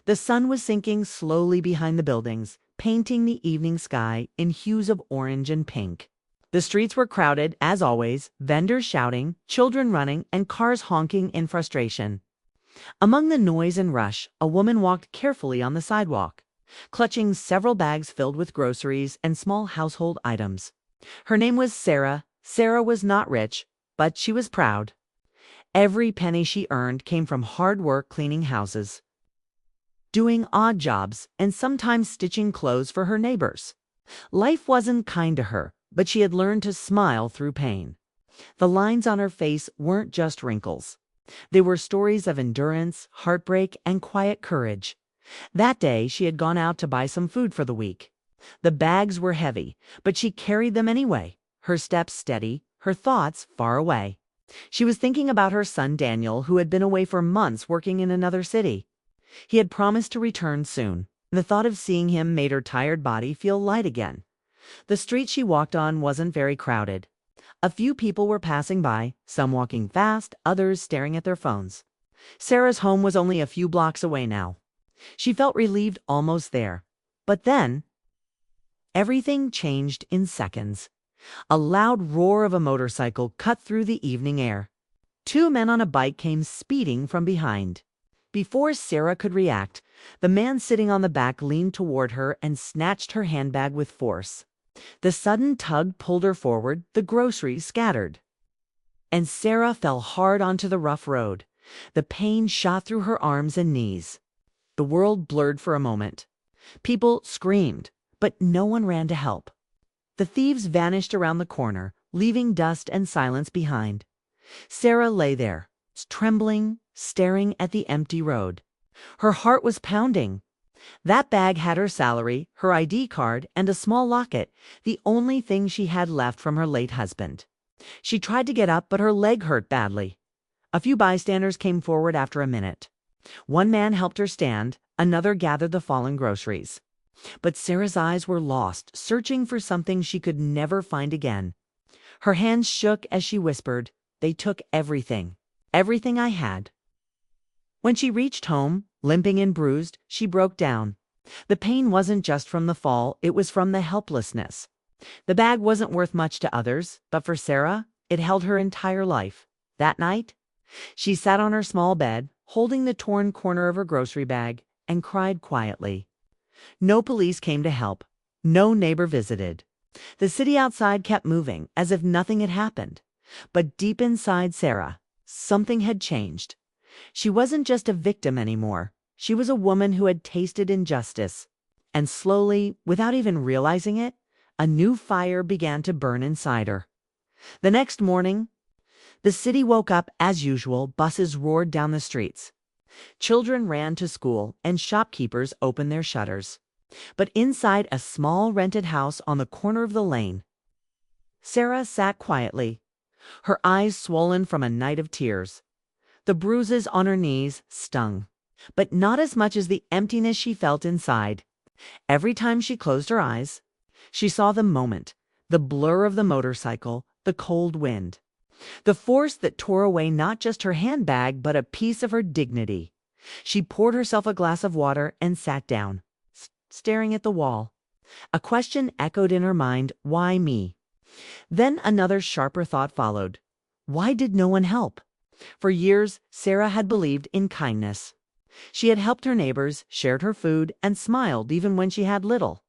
The sun was sinking slowly behind the buildings, painting the evening sky in hues of orange and pink. The streets were crowded, as always, vendors shouting, children running, and cars honking in frustration. Among the noise and rush, a woman walked carefully on the sidewalk, clutching several bags filled with groceries and small household items. Her name was Sara. Sara was not rich, but she was proud. Every penny she earned came from hard work cleaning houses, doing odd jobs, and sometimes stitching clothes for her neighbors. Life wasn't kind to her, but she had learned to smile through pain. The lines on her face weren't just wrinkles. They were stories of endurance, heartbreak, and quiet courage. That day, she had gone out to buy some food for the week. The bags were heavy, but she carried them anyway, her steps steady, her thoughts far away. She was thinking about her son Daniel, who had been away for months working in another city. He had promised to return soon. The thought of seeing him made her tired body feel light again. The street she walked on wasn't very crowded. A few people were passing by, some walking fast, others staring at their phones. Sara's home was only a few blocks away now. She felt relieved almost there. But then, everything changed in seconds. A loud roar of a motorcycle cut through the evening air. Two men on a bike came speeding from behind. Before Sara could react, the man sitting on the back leaned toward her and snatched her handbag with force. The sudden tug pulled her forward, the groceries scattered. And Sara fell hard onto the rough road. The pain shot through her arms and knees. The world blurred for a moment. People screamed, but no one ran to help. The thieves vanished around the corner, leaving dust and silence behind. Sara lay there, trembling, staring at the empty road. Her heart was pounding. That bag had her salary, her ID card, and a small locket, the only thing she had left from her late husband. She tried to get up, but her leg hurt badly. A few bystanders came forward after a minute. One man helped her stand, another gathered the fallen groceries. But Sara's eyes were lost, searching for something she could never find again. Her hands shook as she whispered, "They took everything. Everything I had." When she reached home, limping and bruised, she broke down. The pain wasn't just from the fall, it was from the helplessness. The bag wasn't worth much to others, but for Sara, it held her entire life. That night, she sat on her small bed, holding the torn corner of her grocery bag, and cried quietly. No police came to help. No neighbor visited. The city outside kept moving, as if nothing had happened. But deep inside Sara, something had changed. She wasn't just a victim anymore. She was a woman who had tasted injustice. And slowly, without even realizing it, a new fire began to burn inside her. The next morning, the city woke up as usual. Buses roared down the streets. Children ran to school, and shopkeepers opened their shutters. But inside a small rented house on the corner of the lane, Sara sat quietly, her eyes swollen from a night of tears. The bruises on her knees stung, but not as much as the emptiness she felt inside. Every time she closed her eyes, she saw the moment, the blur of the motorcycle, the cold wind, the force that tore away not just her handbag, but a piece of her dignity. She poured herself a glass of water and sat down, staring at the wall. A question echoed in her mind, why me? Then another sharper thought followed. Why did no one help? For years, Sara had believed in kindness. She had helped her neighbors, shared her food, and smiled even when she had little.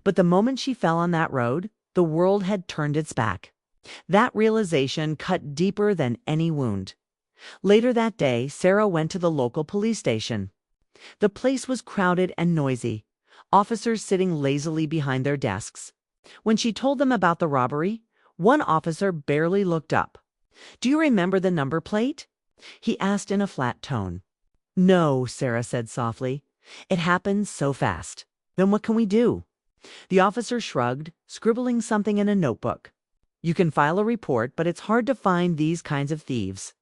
But the moment she fell on that road, the world had turned its back. That realization cut deeper than any wound. Later that day, Sara went to the local police station. The place was crowded and noisy, officers sitting lazily behind their desks. When she told them about the robbery, one officer barely looked up. "Do you remember the number plate?" he asked in a flat tone. "No," Sara said softly. "It happened so fast." "Then what can we do?" The officer shrugged, scribbling something in a notebook. "You can file a report, but it's hard to find these kinds of thieves."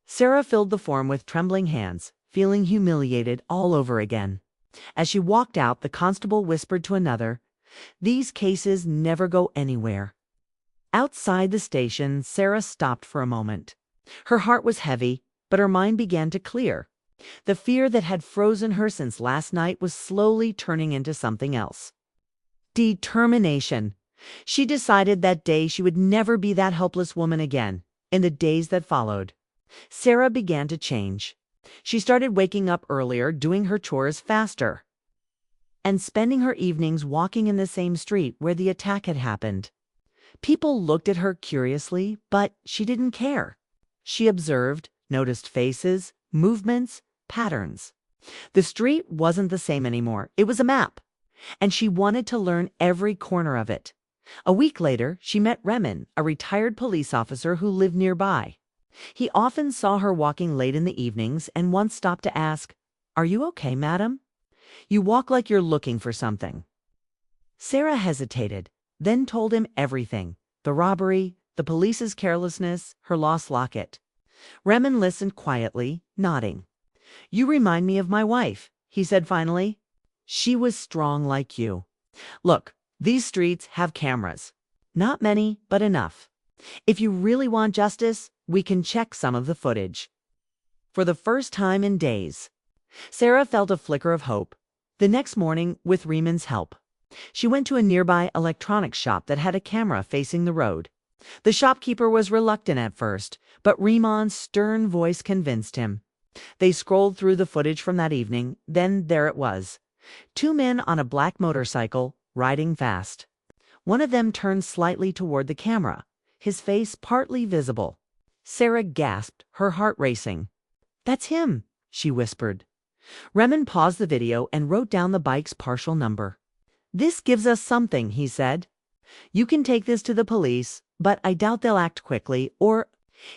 Sara filled the form with trembling hands, feeling humiliated all over again. As she walked out, the constable whispered to another, "These cases never go anywhere." Outside the station, Sara stopped for a moment. Her heart was heavy, but her mind began to clear. The fear that had frozen her since last night was slowly turning into something else. Determination. She decided that day she would never be that helpless woman again. In the days that followed, Sara began to change. She started waking up earlier, doing her chores faster, and spending her evenings walking in the same street where the attack had happened. People looked at her curiously, but she didn't care. She observed, noticed faces, movements, patterns. The street wasn't the same anymore. It was a map, and she wanted to learn every corner of it. A week later, she met Remen, a retired police officer who lived nearby. He often saw her walking late in the evenings and once stopped to ask, "Are you okay, madam? You walk like you're looking for something." Sara hesitated, then told him everything: the robbery, the police's carelessness, her lost locket. Remen listened quietly, nodding. "You remind me of my wife," he said finally. "She was strong like you. Look, these streets have cameras. Not many, but enough. If you really want justice, we can check some of the footage." For the first time in days, Sara felt a flicker of hope. The next morning, with Remen's help, she went to a nearby electronics shop that had a camera facing the road. The shopkeeper was reluctant at first, but Remen's stern voice convinced him. They scrolled through the footage from that evening, then there it was. Two men on a black motorcycle, riding fast. One of them turned slightly toward the camera, his face partly visible. Sara gasped, her heart racing. "That's him," she whispered. Remen paused the video and wrote down the bike's partial number. "This gives us something," he said. "You can take this to the police, but I doubt they'll act quickly, or—"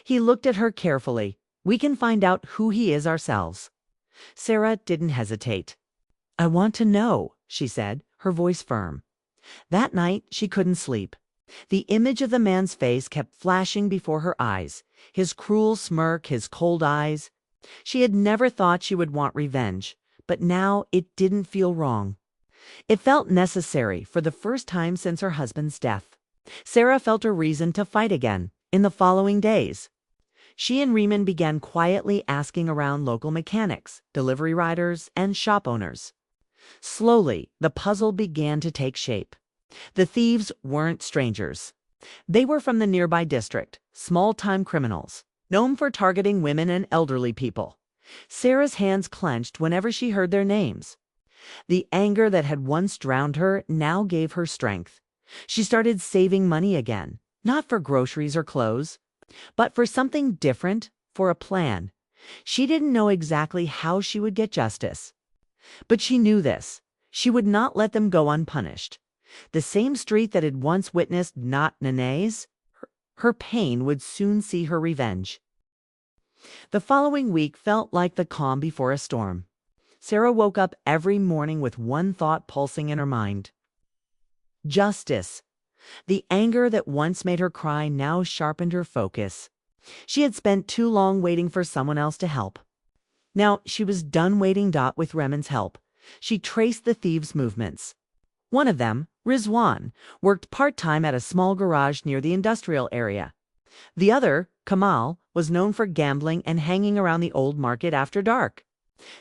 He looked at her carefully. "We can find out who he is ourselves." Sara didn't hesitate. "I want to know," she said, her voice firm. That night, she couldn't sleep. The image of the man's face kept flashing before her eyes, his cruel smirk, his cold eyes. She had never thought she would want revenge, but now it didn't feel wrong. It felt necessary for the first time since her husband's death. Sara felt a reason to fight again. In the following days, she and Remen began quietly asking around local mechanics, delivery riders, and shop owners. Slowly, the puzzle began to take shape. The thieves weren't strangers. They were from the nearby district, small-time criminals, known for targeting women and elderly people. Sara's hands clenched whenever she heard their names. The anger that had once drowned her now gave her strength. She started saving money again, not for groceries or clothes, but for something different, for a plan. She didn't know exactly how she would get justice, but she knew this: she would not let them go unpunished. The same street that had once witnessed not Nene's, her pain would soon see her revenge. The following week felt like the calm before a storm. Sara woke up every morning with one thought pulsing in her mind: justice. The anger that once made her cry now sharpened her focus. She had spent too long waiting for someone else to help. Now she was done waiting. With Remen's help, she traced the thieves' movements. One of them, Rizwan, worked part-time at a small garage near the industrial area. The other, Kamal, was known for gambling and hanging around the old market after dark.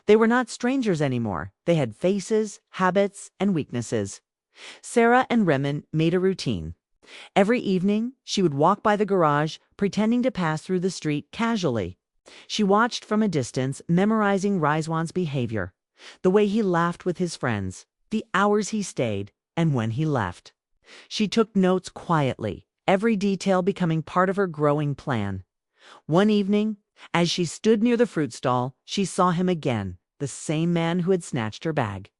They were not strangers anymore. They had faces, habits, and weaknesses. Sara and Remen made a routine. Every evening, she would walk by the garage, pretending to pass through the street casually. She watched from a distance, memorizing Rizwan's behavior, the way he laughed with his friends, the hours he stayed, and when he left. She took notes quietly, every detail becoming part of her growing plan. One evening, as she stood near the fruit stall, she saw him again, the same man who had snatched her bag.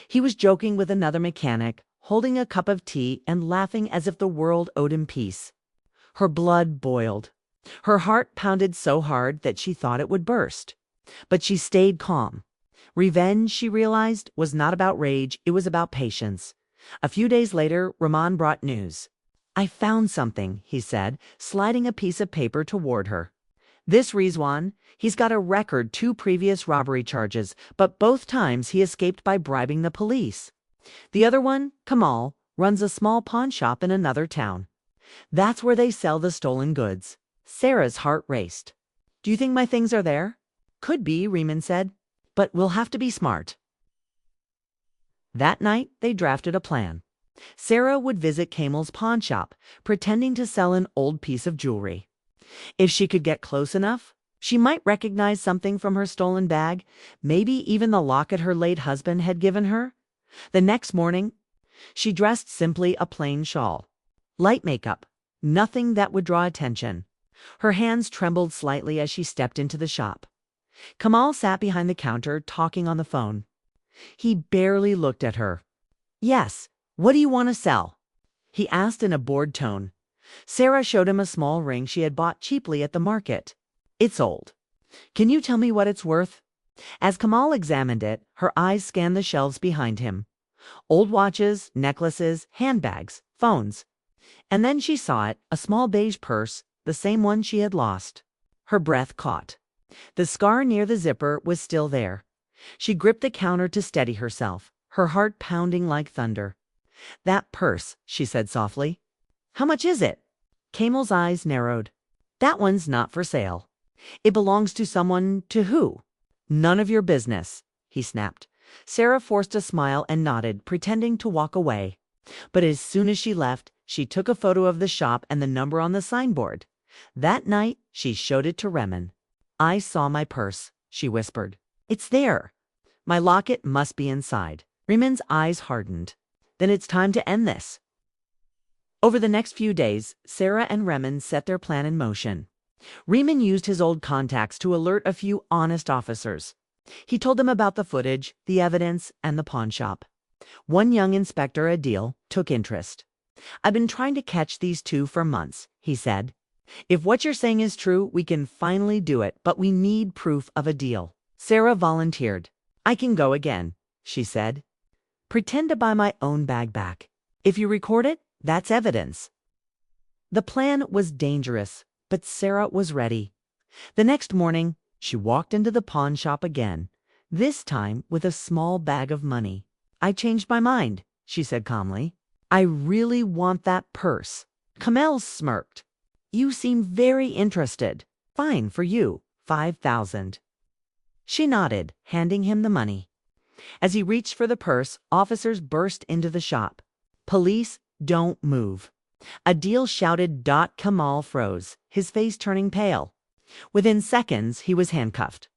He was joking with another mechanic, holding a cup of tea and laughing as if the world owed him peace. Her blood boiled. Her heart pounded so hard that she thought it would burst. But she stayed calm. Revenge, she realized, was not about rage, it was about patience. A few days later, Rahman brought news. "I found something," he said, sliding a piece of paper toward her. "This Rizwan, he's got a record, 2 previous robbery charges, but both times he escaped by bribing the police. The other one, Kamal, runs a small pawn shop in another town. That's where they sell the stolen goods." Sara's heart raced. "Do you think my things are there?" Could be, Riemann said, but we'll have to be smart. That night, they drafted a plan. Sara would visit Kamel's pawn shop, pretending to sell an old piece of jewelry. If she could get close enough, she might recognize something from her stolen bag, maybe even the locket her late husband had given her. The next morning, she dressed simply a plain shawl. Light makeup, nothing that would draw attention. Her hands trembled slightly as she stepped into the shop. Kamal sat behind the counter, talking on the phone. He barely looked at her. "Yes, what do you want to sell?" he asked in a bored tone. Sara showed him a small ring she had bought cheaply at the market. "It's old. Can you tell me what it's worth?" As Kamal examined it, her eyes scanned the shelves behind him. Old watches, necklaces, handbags, phones. And then she saw it, a small beige purse, the same one she had lost. Her breath caught. The scar near the zipper was still there. She gripped the counter to steady herself, her heart pounding like thunder. "That purse," she said softly. "How much is it?" Kamel's eyes narrowed. "That one's not for sale. It belongs to someone. To who?" "None of your business," he snapped. Sara forced a smile and nodded, pretending to walk away. But as soon as she left, she took a photo of the shop and the number on the signboard. That night, she showed it to Riemann. "I saw my purse," she whispered. "It's there. My locket must be inside." Riemann's eyes hardened. "Then it's time to end this." Over the next few days, Sara and Riemann set their plan in motion. Riemann used his old contacts to alert a few honest officers. He told them about the footage, the evidence, and the pawn shop. One young inspector, Adil, took interest. "I've been trying to catch these two for months," he said. "If what you're saying is true, we can finally do it, but we need proof of a deal." Sara volunteered. "I can go again," she said. "Pretend to buy my own bag back. If you record it, that's evidence." The plan was dangerous, but Sara was ready. The next morning, she walked into the pawn shop again, this time with a small bag of money. "I changed my mind," she said calmly. "I really want that purse." Kamel smirked. "You seem very interested. Fine for you, 5,000. She nodded, handing him the money. As he reached for the purse, officers burst into the shop. "Police, don't move." Adil shouted. Kamal froze, his face turning pale. Within seconds, he was handcuffed.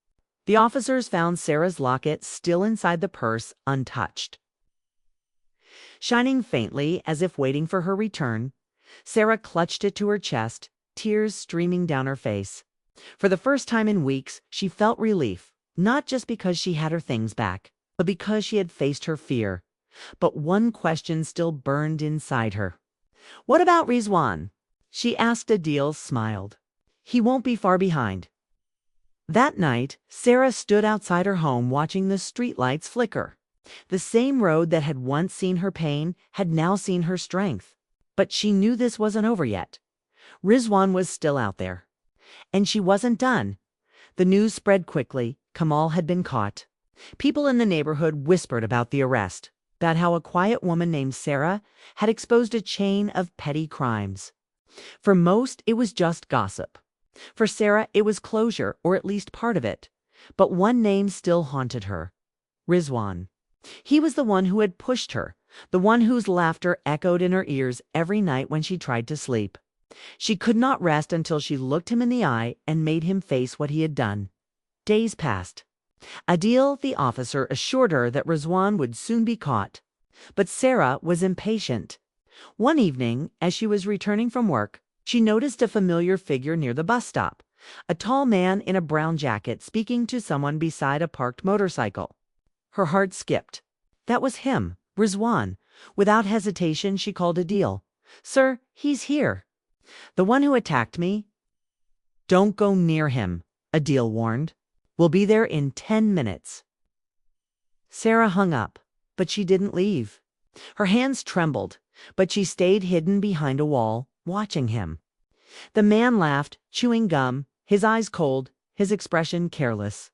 The officers found Sara's locket still inside the purse, untouched. Shining faintly, as if waiting for her return, Sara clutched it to her chest, tears streaming down her face. For the first time in weeks, she felt relief, not just because she had her things back, but because she had faced her fear. But one question still burned inside her. "What about Rizwan?" she asked. Adil smiled. "He won't be far behind." That night, Sara stood outside her home watching the streetlights flicker. The same road that had once seen her pain had now seen her strength. But she knew this wasn't over yet. Rizwan was still out there. And she wasn't done. The news spread quickly. Kamal had been caught. People in the neighborhood whispered about the arrest, about how a quiet woman named Sara had exposed a chain of petty crimes. For most, it was just gossip. For Sara, it was closure, or at least part of it. But one name still haunted her. Rizwan. He was the one who had pushed her, the one whose laughter echoed in her ears every night when she tried to sleep. She could not rest until she looked him in the eye and made him face what he had done. Days passed. Adil, the officer, assured her that Rizwan would soon be caught. But Sara was impatient. One evening, as she was returning from work, she noticed a familiar figure near the bus stop, a tall man in a brown jacket speaking to someone beside a parked motorcycle. Her heart skipped. That was him, Rizwan. Without hesitation, she called Adil. "Sir, he's here." "The one who attacked me?" "Don't go near him," Adil warned. "We'll be there in 10 minutes. Sara hung up, but she didn't leave. Her hands trembled, but she stayed hidden behind a wall, watching him. The man laughed, chewing gum, his eyes cold, his expression careless.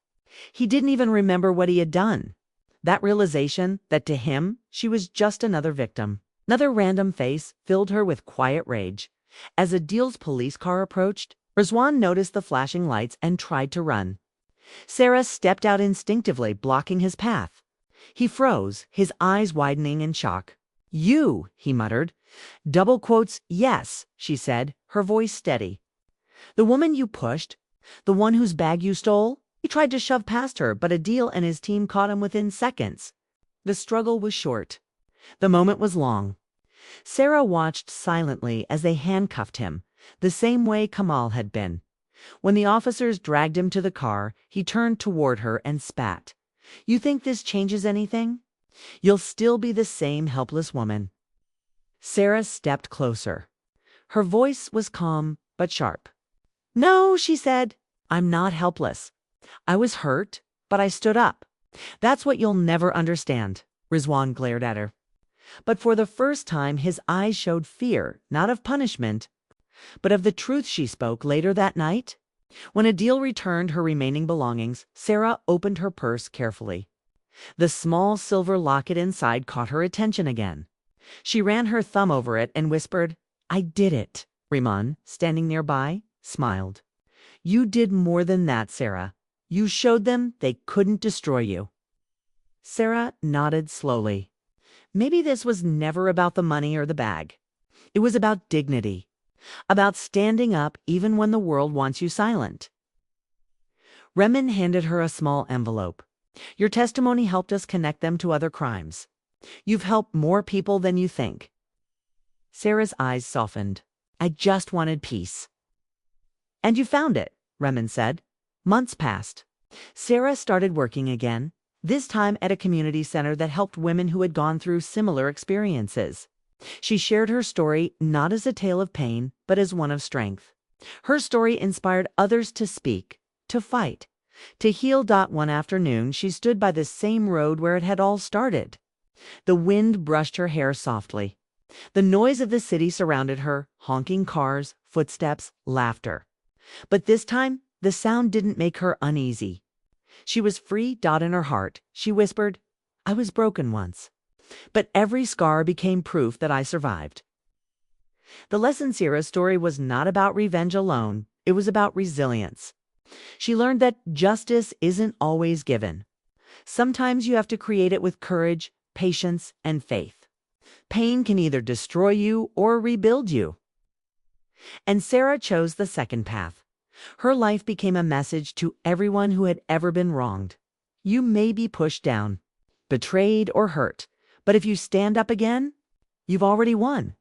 He didn't even remember what he had done. That realization that to him she was just another victim, another random face, filled her with quiet rage. As Adil's police car approached, Rizwan noticed the flashing lights and tried to run. Sara stepped out instinctively, blocking his path. He froze, his eyes widening in shock. "You," he muttered. "Double quotes, yes," she said, her voice steady. "The woman you pushed? The one whose bag you stole?" He tried to shove past her, but Adil and his team caught him within seconds. The struggle was short. The moment was long. Sara watched silently as they handcuffed him, the same way Kamal had been. When the officers dragged him to the car, he turned toward her and spat. "You think this changes anything? You'll still be the same helpless woman." Sara stepped closer. Her voice was calm but sharp. "No," she said, "I'm not helpless. I was hurt, but I stood up. That's what you'll never understand." Rizwan glared at her. But for the first time, his eyes showed fear, not of punishment, but of the truth she spoke later that night. When Adil returned her remaining belongings, Sara opened her purse carefully. The small silver locket inside caught her attention again. She ran her thumb over it and whispered, "I did it." Riman, standing nearby, smiled. "You did more than that, Sara. You showed them they couldn't destroy you." Sara nodded slowly. Maybe this was never about the money or the bag. It was about dignity, about standing up even when the world wants you silent. Remen handed her a small envelope. "Your testimony helped us connect them to other crimes. You've helped more people than you think." Sara's eyes softened. "I just wanted peace." "And you found it," Remen said. Months passed. Sara started working again, this time at a community center that helped women who had gone through similar experiences. She shared her story not as a tale of pain, but as one of strength. Her story inspired others to speak, to fight, to heal. One afternoon, she stood by the same road where it had all started. The wind brushed her hair softly. The noise of the city surrounded her, honking cars, footsteps, laughter. But this time, the sound didn't make her uneasy. She was free. In her heart, she whispered, "I was broken once, but every scar became proof that I survived." The lesson Sara's story was not about revenge alone. It was about resilience. She learned that justice isn't always given. Sometimes you have to create it with courage, patience, and faith. Pain can either destroy you or rebuild you. And Sara chose the second path. Her life became a message to everyone who had ever been wronged. You may be pushed down, betrayed, or hurt, but if you stand up again, you've already won.